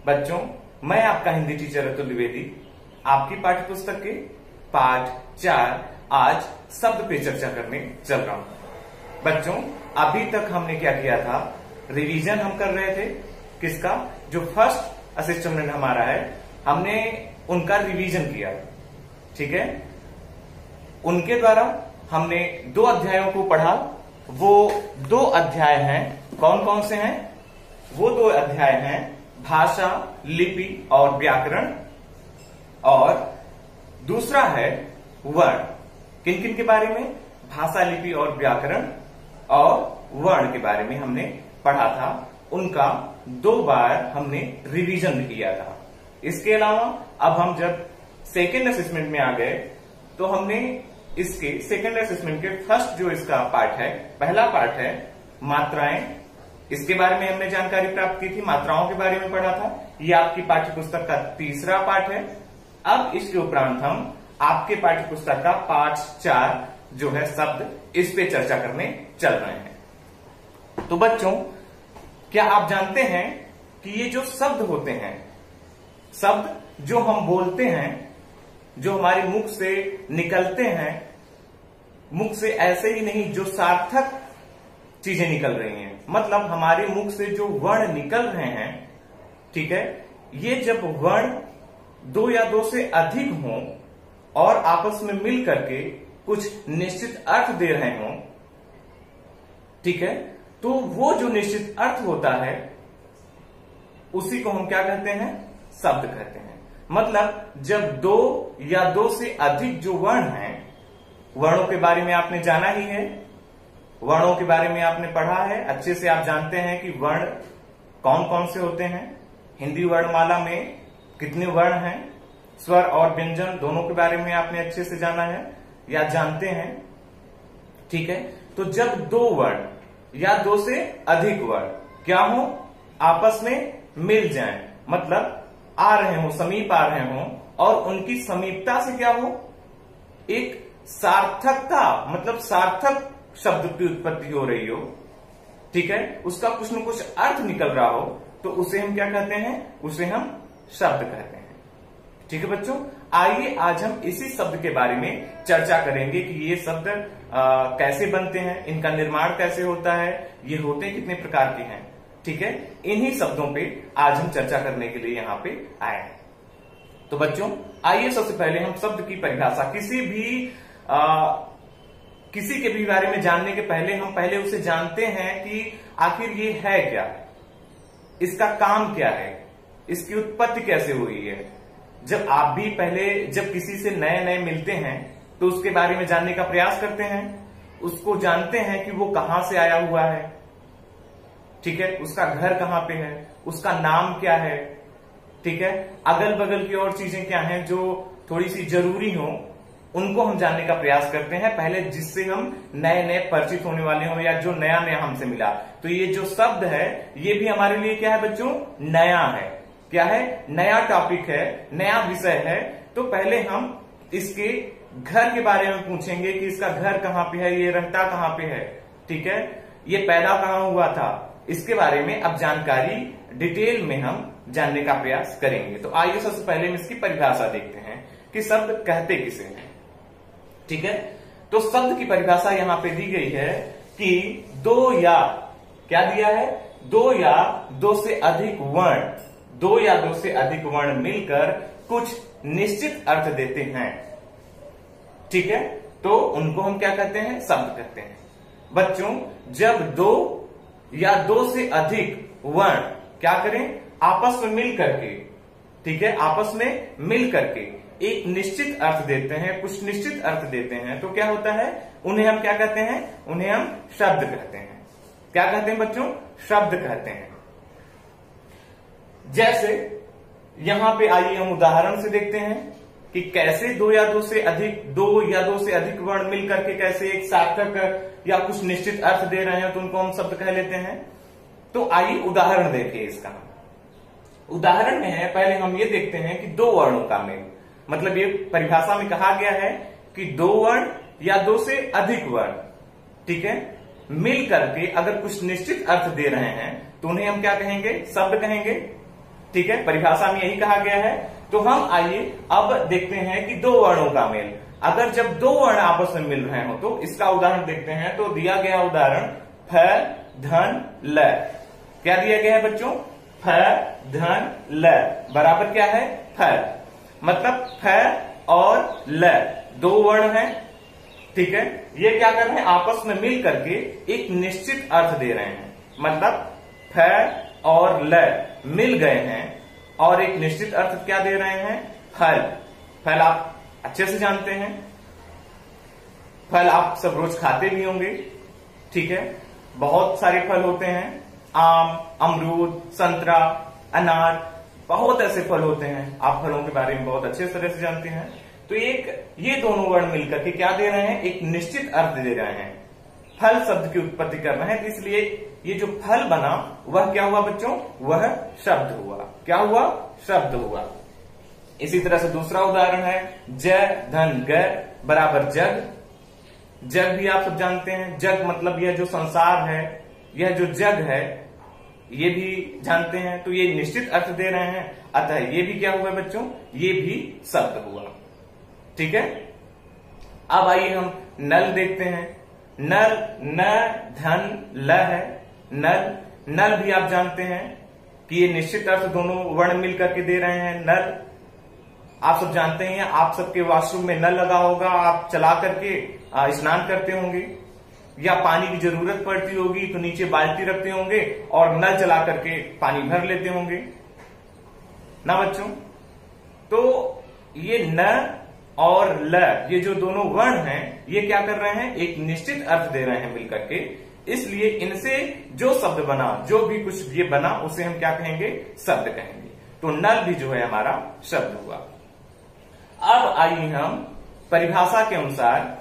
बच्चों, मैं आपका हिंदी टीचर अतुल द्विवेदी आपकी पाठ्य पुस्तक के पाठ 4 आज शब्द पे चर्चा करने चल रहा हूं। बच्चों, अभी तक हमने क्या किया था, रिवीजन हम कर रहे थे। किसका? जो फर्स्ट असिस्टेंट हमारा है, हमने उनका रिवीजन किया। ठीक है, उनके द्वारा हमने 2 अध्यायों को पढ़ा। वो 2 अध्याय हैं, कौन कौन से हैं? वो 2 अध्याय हैं भाषा, लिपि और व्याकरण, और दूसरा है वर्ण। किन किन के बारे में? भाषा, लिपि और व्याकरण और वर्ण के बारे में हमने पढ़ा था। उनका 2 बार हमने रिवीजन भी किया था। इसके अलावा अब हम जब सेकेंड असेसमेंट में आ गए तो हमने इसके सेकेंड असेसमेंट के फर्स्ट जो इसका पार्ट है, पहला पार्ट है मात्राएं, इसके बारे में हमने जानकारी प्राप्त की थी, मात्राओं के बारे में पढ़ा था। ये आपकी पाठ्य पुस्तक का तीसरा पाठ है। अब इसके उपरांत हम आपके पाठ्य पुस्तक का पाठ 4 जो है शब्द, इस पे चर्चा करने चल रहे हैं। तो बच्चों, क्या आप जानते हैं कि ये जो शब्द होते हैं, शब्द जो हम बोलते हैं, जो हमारे मुख से निकलते हैं, मुख से ऐसे ही नहीं, जो सार्थक चीजें निकल रही हैं, मतलब हमारे मुख से जो वर्ण निकल रहे हैं, ठीक है, ये जब वर्ण 2 या 2 से अधिक हों और आपस में मिल करके कुछ निश्चित अर्थ दे रहे हों, ठीक है, तो वो जो निश्चित अर्थ होता है उसी को हम क्या कहते हैं? शब्द कहते हैं। मतलब जब 2 या 2 से अधिक जो वर्ण हैं, वर्णों के बारे में आपने जाना ही है, वर्णों के बारे में आपने पढ़ा है, अच्छे से आप जानते हैं कि वर्ण कौन कौन से होते हैं। हिंदी वर्णमाला में कितने वर्ण हैं, स्वर और व्यंजन दोनों के बारे में आपने अच्छे से जाना है या जानते हैं। ठीक है, तो जब 2 वर्ण या 2 से अधिक वर्ण क्या हो, आपस में मिल जाएं, मतलब आ रहे हो, समीप आ रहे हो, और उनकी समीपता से क्या हो, एक सार्थकता, मतलब सार्थक शब्द की उत्पत्ति हो रही हो, ठीक है, उसका कुछ न कुछ अर्थ निकल रहा हो, तो उसे हम क्या कहते हैं? उसे हम शब्द कहते हैं। ठीक है बच्चों, आइए आज हम इसी शब्द के बारे में चर्चा करेंगे कि ये शब्द कैसे बनते हैं, इनका निर्माण कैसे होता है, ये होते कितने प्रकार के हैं। ठीक है, इन्हीं शब्दों पे आज हम चर्चा करने के लिए यहाँ पे आए हैं। तो बच्चों, आइए सबसे पहले हम शब्द की परिभाषा, किसी के भी बारे में जानने के पहले हम पहले उसे जानते हैं कि आखिर ये है क्या, इसका काम क्या है, इसकी उत्पत्ति कैसे हुई है। जब आप भी पहले जब किसी से नए नए मिलते हैं तो उसके बारे में जानने का प्रयास करते हैं, उसको जानते हैं कि वो कहां से आया हुआ है, ठीक है, उसका घर कहां पे है, उसका नाम क्या है, ठीक है, अगल बगल की और चीजें क्या हैं जो थोड़ी सी जरूरी हो, उनको हम जानने का प्रयास करते हैं पहले, जिससे हम नए नए परिचित होने वाले हो या जो नया नया हमसे मिला। तो ये जो शब्द है ये भी हमारे लिए क्या है बच्चों? नया है। क्या है? नया टॉपिक है, नया विषय है। तो पहले हम इसके घर के बारे में पूछेंगे कि इसका घर कहाँ पे है, ये रहता कहाँ पे है, ठीक है, ये पैदा कहाँ हुआ था, इसके बारे में अब जानकारी डिटेल में हम जानने का प्रयास करेंगे। तो आइए सबसे पहले हम इसकी परिभाषा देखते हैं कि शब्द कहते किसे हैं। ठीक है, तो शब्द की परिभाषा यहां पे दी गई है कि 2 या, क्या दिया है? 2 या 2 से अधिक वर्ण, 2 या 2 से अधिक वर्ण मिलकर कुछ निश्चित अर्थ देते हैं। ठीक है, तो उनको हम क्या कहते हैं? शब्द कहते हैं। बच्चों, जब 2 या 2 से अधिक वर्ण क्या करें? आपस में मिल करके, ठीक है, आपस में मिल करके एक निश्चित अर्थ देते हैं, कुछ निश्चित अर्थ देते हैं, तो क्या होता है? उन्हें हम क्या कहते हैं? उन्हें हम शब्द कहते हैं। क्या कहते हैं बच्चों? शब्द कहते हैं। जैसे यहां पे आइए हम उदाहरण से देखते हैं कि कैसे 2 या 2 से अधिक वर्ण मिल करके कैसे एक सार्थक या कुछ निश्चित अर्थ दे रहे हैं, तो उनको हम शब्द कह लेते हैं। तो आइए उदाहरण देखिए इसका। उदाहरण में है, पहले हम ये देखते हैं कि 2 वर्णों का मेल, मतलब ये परिभाषा में कहा गया है कि 2 वर्ण या 2 से अधिक वर्ण, ठीक है, मिल करके अगर कुछ निश्चित अर्थ दे रहे हैं तो उन्हें हम क्या कहेंगे? शब्द कहेंगे। ठीक है, परिभाषा में यही कहा गया है। तो हम आइए अब देखते हैं कि दो वर्णों का मेल, अगर जब दो वर्ण आपस में मिल रहे हो तो इसका उदाहरण देखते हैं। तो दिया गया उदाहरण फ धन ल, क्या दिया गया है बच्चों? फ धन ल बराबर क्या है? फ, मतलब फ और ल दो वर्ण हैं, ठीक है। ये क्या कर रहे हैं? आपस में मिल करके एक निश्चित अर्थ दे रहे हैं, मतलब फ और ल मिल गए हैं और एक निश्चित अर्थ क्या दे रहे हैं? फल। फल आप अच्छे से जानते हैं, फल आप सब रोज खाते भी होंगे, ठीक है। बहुत सारे फल होते हैं, आम, अमरूद, संतरा, अनार, बहुत ऐसे फल होते हैं। आप फलों के बारे में बहुत अच्छे तरह से जानते हैं। तो ये दोनों वर्ण मिलकर के क्या दे रहे हैं? एक निश्चित अर्थ दे रहे हैं, फल शब्द की उत्पत्ति कर रहे हैं। इसलिए ये जो फल बना वह क्या हुआ बच्चों? वह शब्द हुआ। क्या हुआ? शब्द हुआ। इसी तरह से दूसरा उदाहरण है ज धन ग बराबर जग। जग भी आप सब जानते हैं, जग मतलब यह जो संसार है, यह जो जग है, ये भी जानते हैं। तो ये निश्चित अर्थ दे रहे हैं, अतः ये भी क्या हुआ बच्चों? ये भी शब्द हुआ, ठीक है। अब आइए हम नल देखते हैं। नल न धन ल है। नल, नल भी आप जानते हैं कि ये निश्चित अर्थ दोनों वर्ण मिलकर के दे रहे हैं। नल आप सब जानते हैं, आप सबके वॉशरूम में नल लगा होगा, आप चला करके स्नान करते होंगे, या पानी की जरूरत पड़ती होगी तो नीचे बाल्टी रखते होंगे और नल चला करके पानी भर लेते होंगे ना बच्चों। तो ये न और ल, ये जो दोनों वर्ण हैं, ये क्या कर रहे हैं? एक निश्चित अर्थ दे रहे हैं मिलकर के। इसलिए इनसे जो शब्द बना, जो भी कुछ ये बना, उसे हम क्या कहेंगे? शब्द कहेंगे। तो नल भी जो है हमारा शब्द हुआ। अब आइए हम परिभाषा के अनुसार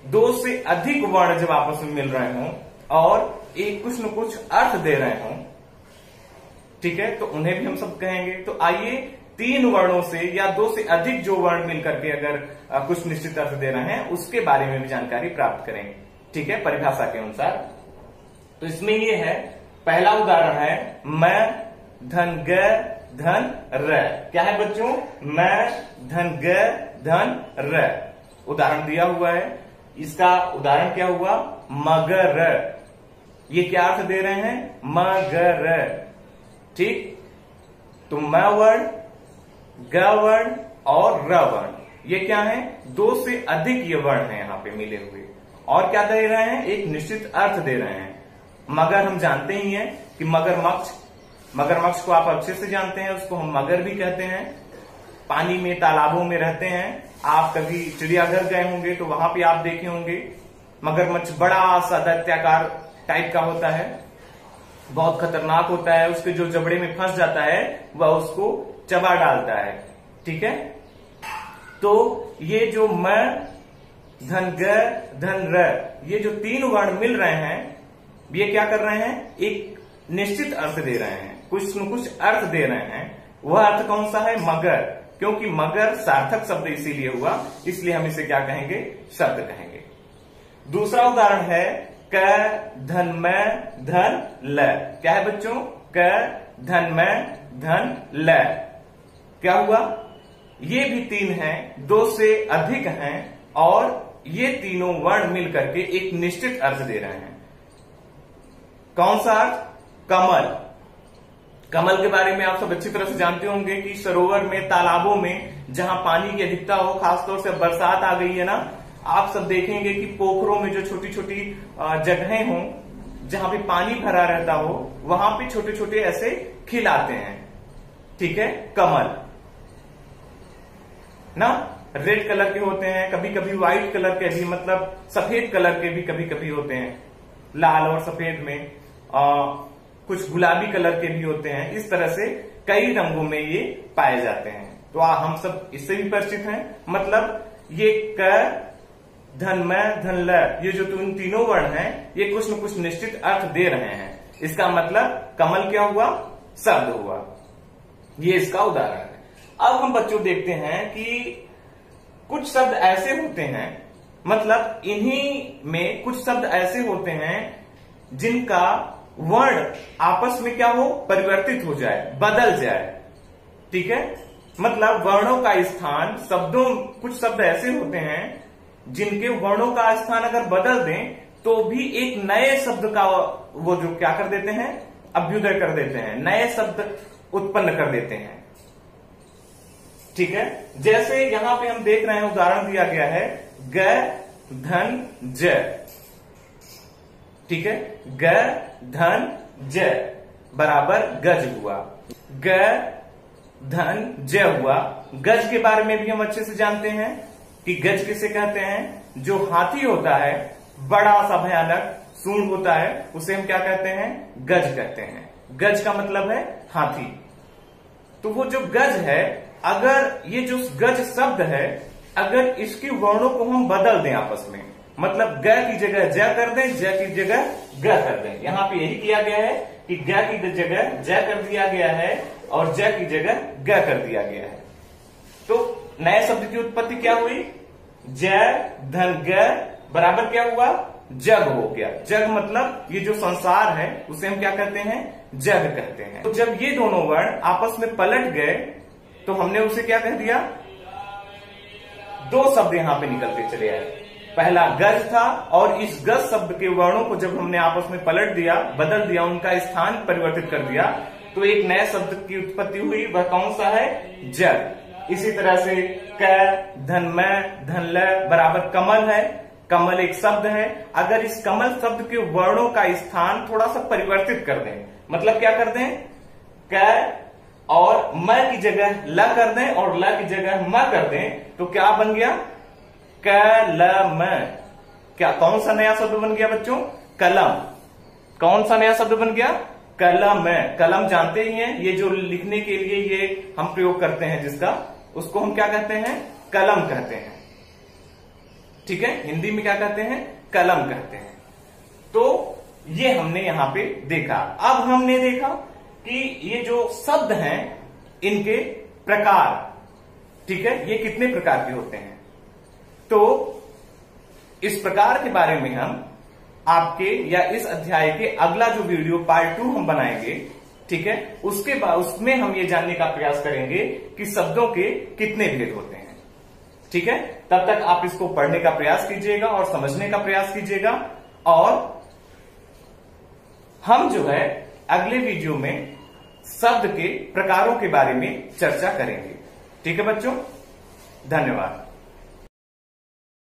दो से अधिक वर्ण जब आपस में मिल रहे हों और एक कुछ न कुछ अर्थ दे रहे हों, ठीक है, तो उन्हें भी हम शब्द कहेंगे। तो आइए तीन वर्णों से या दो से अधिक जो वर्ण मिलकर के अगर कुछ निश्चित अर्थ दे रहे हैं उसके बारे में भी जानकारी प्राप्त करेंगे, ठीक है, परिभाषा के अनुसार। तो इसमें ये है, पहला उदाहरण है मैं धन ग धन र। क्या है बच्चों? मैं धन ग धन र, उदाहरण दिया हुआ है। इसका उदाहरण क्या हुआ? मगर। ये क्या अर्थ दे रहे हैं? मगर, ठीक। तो म वर्ण, ग वर्ण और र वर्ण, ये क्या है? दो से अधिक ये वर्ण है यहाँ पे मिले हुए, और क्या दे रहे हैं? एक निश्चित अर्थ दे रहे हैं। मगर हम जानते ही हैं कि मगरमच्छ, मगरमच्छ को आप अच्छे से जानते हैं, उसको हम मगर भी कहते हैं। पानी में, तालाबों में रहते हैं। आप कभी चिड़ियाघर गए होंगे तो वहां पे आप देखे होंगे मगरमच्छ बड़ा सा दैत्याकार टाइप का होता है, बहुत खतरनाक होता है। उसके जो जबड़े में फंस जाता है वह उसको चबा डालता है, ठीक है। तो ये जो म धन ग धन र, ये जो तीन वर्ण मिल रहे हैं, ये क्या कर रहे हैं? एक निश्चित अर्थ दे रहे हैं, कुछ न कुछ अर्थ दे रहे हैं। वह अर्थ कौन सा है? मगर, क्योंकि मगर सार्थक शब्द इसीलिए हुआ, इसलिए हम इसे क्या कहेंगे? शब्द कहेंगे। दूसरा उदाहरण है क धन म धन ल। क्या है बच्चों? क धन म धन ल। क्या हुआ? ये भी तीन हैं, दो से अधिक हैं, और ये तीनों वर्ण मिलकर के एक निश्चित अर्थ दे रहे हैं। कौन सा अर्थ? कमल। कमल के बारे में आप सब अच्छी तरह से जानते होंगे कि सरोवर में, तालाबों में जहां पानी की अधिकता हो, खासतौर से बरसात आ गई है ना, आप सब देखेंगे कि पोखरों में जो छोटी छोटी जगहें हों जहां पे पानी भरा रहता हो, वहां पे छोटे छोटे ऐसे खिल आते हैं, ठीक है, कमल ना, रेड कलर के होते हैं, कभी कभी व्हाइट कलर के भी, मतलब सफेद कलर के भी कभी कभी होते हैं, लाल और सफेद में, कुछ गुलाबी कलर के भी होते हैं। इस तरह से कई रंगों में ये पाए जाते हैं। तो हम सब इससे भी परिचित हैं। मतलब ये क धन म धन ल, ये जो तीनों वर्ण हैं, ये कुछ न कुछ निश्चित अर्थ दे रहे हैं। इसका मतलब कमल क्या हुआ? शब्द हुआ। ये इसका उदाहरण है। अब हम बच्चों देखते हैं कि कुछ शब्द ऐसे होते हैं, मतलब इन्हीं में कुछ शब्द ऐसे होते हैं जिनका वर्ण आपस में क्या हो, परिवर्तित हो जाए, बदल जाए। ठीक है, मतलब वर्णों का स्थान, शब्दों, कुछ शब्द ऐसे होते हैं जिनके वर्णों का स्थान अगर बदल दें तो भी एक नए शब्द का वो जो क्या कर देते हैं, अभ्युदय कर देते हैं, नए शब्द उत्पन्न कर देते हैं। ठीक है, जैसे यहां पे हम देख रहे हैं, उदाहरण दिया गया है ग धन ज। ठीक है, ग धन ज बराबर गज हुआ, ग धन ज हुआ। गज के बारे में भी हम अच्छे से जानते हैं कि गज किसे कहते हैं, जो हाथी होता है, बड़ा सा भयानक सूंड होता है, उसे हम क्या कहते हैं, गज कहते हैं। गज का मतलब है हाथी। तो वो जो गज है, अगर ये जो गज शब्द है, अगर इसकी वर्णों को हम बदल दें आपस में, मतलब ग की जगह ज कर दें, ज की जगह ग कर दें, यहां पे यही किया गया है कि ग की जगह ज कर दिया गया है और ज की जगह ग कर दिया गया है। तो नए शब्द की उत्पत्ति क्या हुई, ज धन ग बराबर क्या हुआ, जग हो गया। जग मतलब ये जो संसार है उसे हम क्या कहते हैं, जग कहते हैं। तो जब ये दोनों वर्ण आपस में पलट गए तो हमने उसे क्या कह दिया, दो शब्द यहां पे निकलते चले आए। पहला गज था और इस गज शब्द के वर्णों को जब हमने आपस में पलट दिया, बदल दिया, उनका स्थान परिवर्तित कर दिया, तो एक नए शब्द की उत्पत्ति हुई। वह कौन सा है, जग। इसी तरह से क धन में धन ल बराबर कमल है। कमल एक शब्द है, अगर इस कमल शब्द के वर्णों का स्थान थोड़ा सा परिवर्तित कर दें, मतलब क्या कर दें, क और म की जगह ल कर दें और ल की जगह म कर दें, तो क्या बन गया, कलम। क्या, कौन सा नया शब्द बन गया बच्चों, कलम। कौन सा नया शब्द बन गया, कलम। कलम जानते ही हैं, ये जो लिखने के लिए ये हम प्रयोग करते हैं जिसका, उसको हम क्या कहते हैं, कलम कहते हैं। ठीक है, हिंदी में क्या कहते हैं, कलम कहते हैं। तो ये हमने यहां पे देखा। अब हमने देखा कि ये जो शब्द हैं इनके प्रकार, ठीक है, ये कितने प्रकार के होते हैं। तो इस प्रकार के बारे में हम आपके या इस अध्याय के अगला जो वीडियो पार्ट 2 हम बनाएंगे, ठीक है, उसके बाद उसमें हम ये जानने का प्रयास करेंगे कि शब्दों के कितने भेद होते हैं। ठीक है, तब तक आप इसको पढ़ने का प्रयास कीजिएगा और समझने का प्रयास कीजिएगा, और हम जो है अगले वीडियो में शब्द के प्रकारों के बारे में चर्चा करेंगे। ठीक है बच्चों, धन्यवाद।